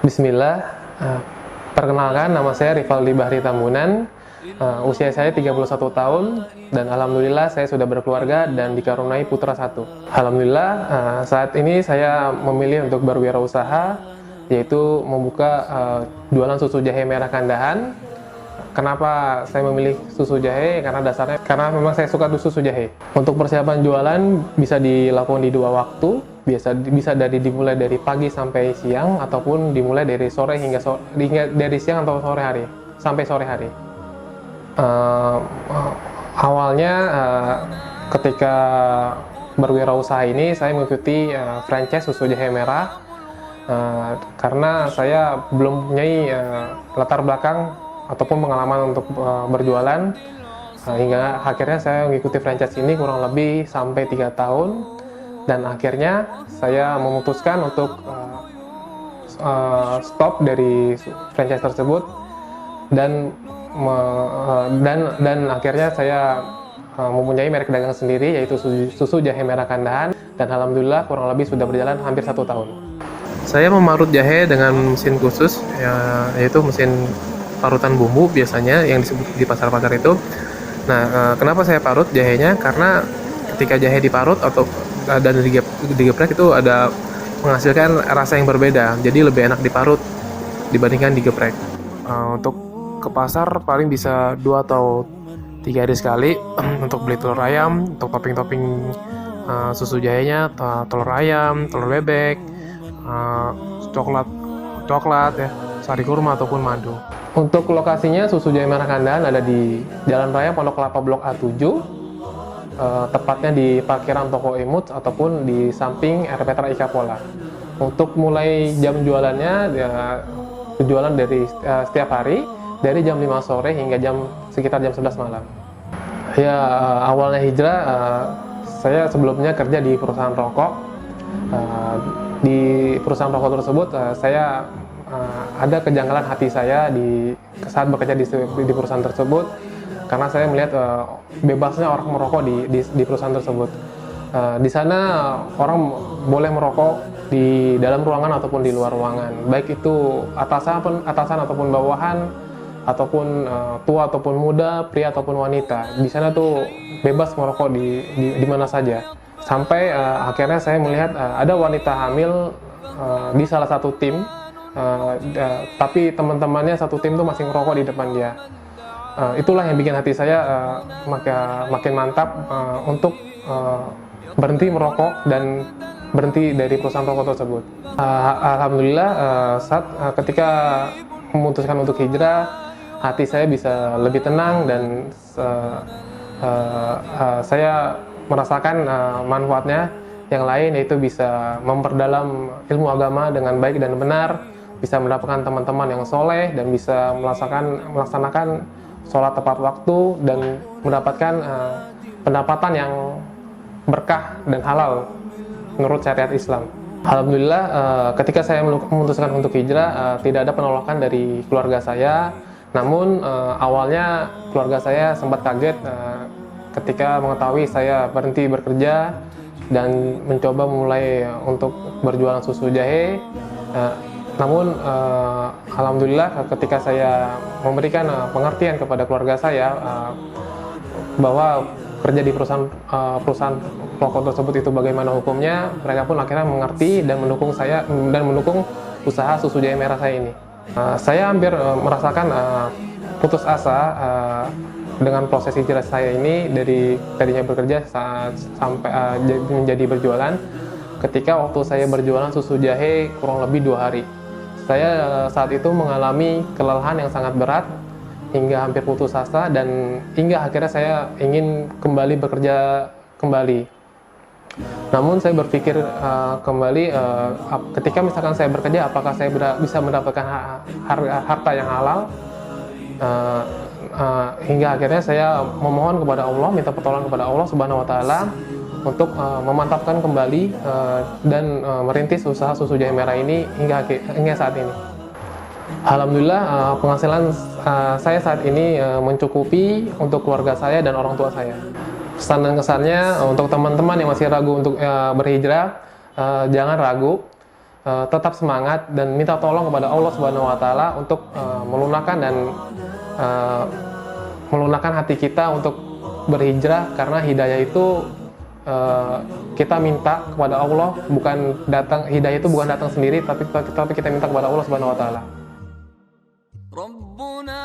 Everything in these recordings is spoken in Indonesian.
Bismillah, perkenalkan nama saya Rivaldi Bahri Tambunan, usia saya 31 tahun dan alhamdulillah saya sudah berkeluarga dan dikaruniai putra satu. Alhamdulillah saat ini saya memilih untuk berwirausaha, yaitu membuka jualan susu jahe merah Kandahan. Kenapa saya memilih susu jahe? Karena memang saya suka susu jahe. Untuk persiapan jualan bisa dilakukan di dua waktu, bisa dimulai dari pagi sampai siang ataupun dimulai dari sore hingga dari siang atau sore hari sampai sore hari. Awalnya ketika berwirausaha ini saya mengikuti franchise susu jahe merah karena saya belum mempunyai latar belakang ataupun pengalaman untuk berjualan, hingga akhirnya saya mengikuti franchise ini kurang lebih sampai 3 tahun dan akhirnya saya memutuskan untuk stop dari franchise tersebut dan akhirnya saya mempunyai merek dagang sendiri, yaitu susu jahe merah Kandahan, dan alhamdulillah kurang lebih sudah berjalan hampir 1 tahun. Saya memarut jahe dengan mesin khusus, yaitu mesin parutan bumbu biasanya yang disebut di pasar-pasar itu. Nah, kenapa saya parut jahenya? Karena ketika jahe diparut dan digeprek itu ada menghasilkan rasa yang berbeda. Jadi lebih enak diparut dibandingkan digeprek. Untuk ke pasar paling bisa 2 atau 3 hari sekali untuk beli telur ayam, untuk topping-topping susu jahenya, telur ayam, telur bebek, coklat ya, sari kurma ataupun madu. Untuk lokasinya susu jahe merah Kandahan ada di Jalan Raya Pondok Kelapa Blok A7, tepatnya di parkiran toko Imut ataupun di samping RPTRA Ika Pola. Untuk mulai jam jualannya, jualan dari setiap hari dari jam 5 sore hingga sekitar jam 11 malam. Ya, awalnya hijrah, saya sebelumnya kerja di perusahaan rokok. Di perusahaan rokok tersebut saya ada kejanggalan hati saya saat bekerja di perusahaan tersebut, karena saya melihat bebasnya orang merokok di perusahaan tersebut. Di sana orang boleh merokok di dalam ruangan ataupun di luar ruangan, baik itu atasan ataupun bawahan, ataupun tua ataupun muda, pria ataupun wanita. Di sana tuh bebas merokok di mana saja. Sampai akhirnya saya melihat ada wanita hamil di salah satu tim. Tapi teman-temannya satu tim tuh masih ngerokok di depan dia. Itulah yang bikin hati saya makin mantap untuk berhenti merokok dan berhenti dari perusahaan rokok tersebut. Alhamdulillah ketika memutuskan untuk hijrah, hati saya bisa lebih tenang dan saya merasakan manfaatnya yang lain, yaitu bisa memperdalam ilmu agama dengan baik dan benar, bisa mendapatkan teman-teman yang soleh dan bisa melaksanakan sholat tepat waktu dan mendapatkan pendapatan yang berkah dan halal menurut syariat Islam. Alhamdulillah ketika saya memutuskan untuk hijrah, tidak ada penolakan dari keluarga saya. Namun awalnya keluarga saya sempat kaget ketika mengetahui saya berhenti bekerja dan mencoba mulai untuk berjualan susu jahe. Namun alhamdulillah ketika saya memberikan pengertian kepada keluarga saya bahwa kerja di perusahaan rokok tersebut itu bagaimana hukumnya, mereka pun akhirnya mengerti dan mendukung saya dan mendukung usaha susu jahe merah saya ini. Saya hampir merasakan putus asa dengan proses hijrah saya ini, dari tadinya bekerja sampai menjadi berjualan. Ketika waktu saya berjualan susu jahe kurang lebih 2 hari, saya saat itu mengalami kelelahan yang sangat berat hingga hampir putus asa, dan hingga akhirnya saya ingin kembali bekerja kembali. Namun saya berpikir kembali, ketika misalkan saya bekerja, apakah saya bisa mendapatkan harta yang halal? Hingga akhirnya saya memohon kepada Allah, minta pertolongan kepada Allah Subhanahu wa Ta'ala untuk memantapkan kembali dan merintis usaha susu jahe merah ini hingga saat ini. Alhamdulillah penghasilan saya saat ini mencukupi untuk keluarga saya dan orang tua saya. Pesan dan kesannya untuk teman-teman yang masih ragu untuk berhijrah, jangan ragu. tetap semangat dan minta tolong kepada Allah Subhanahu wa taala untuk melunakkan hati kita untuk berhijrah, karena hidayah itu kita minta kepada Allah, hidayah itu bukan datang sendiri, tapi kita minta kepada Allah Subhanahu wa taala. Rabbuna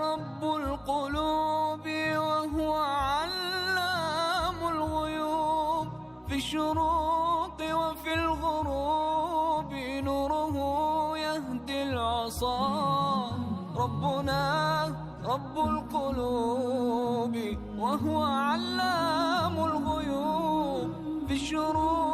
Rabbul qulubi wa huwa 'allamul ghuyub fi syuruqi wa fil ghurubi nuruhu yahdil 'asa. Rabbuna Rabbul qulubi wa huwa 'allamul ghuyub fi syuruqi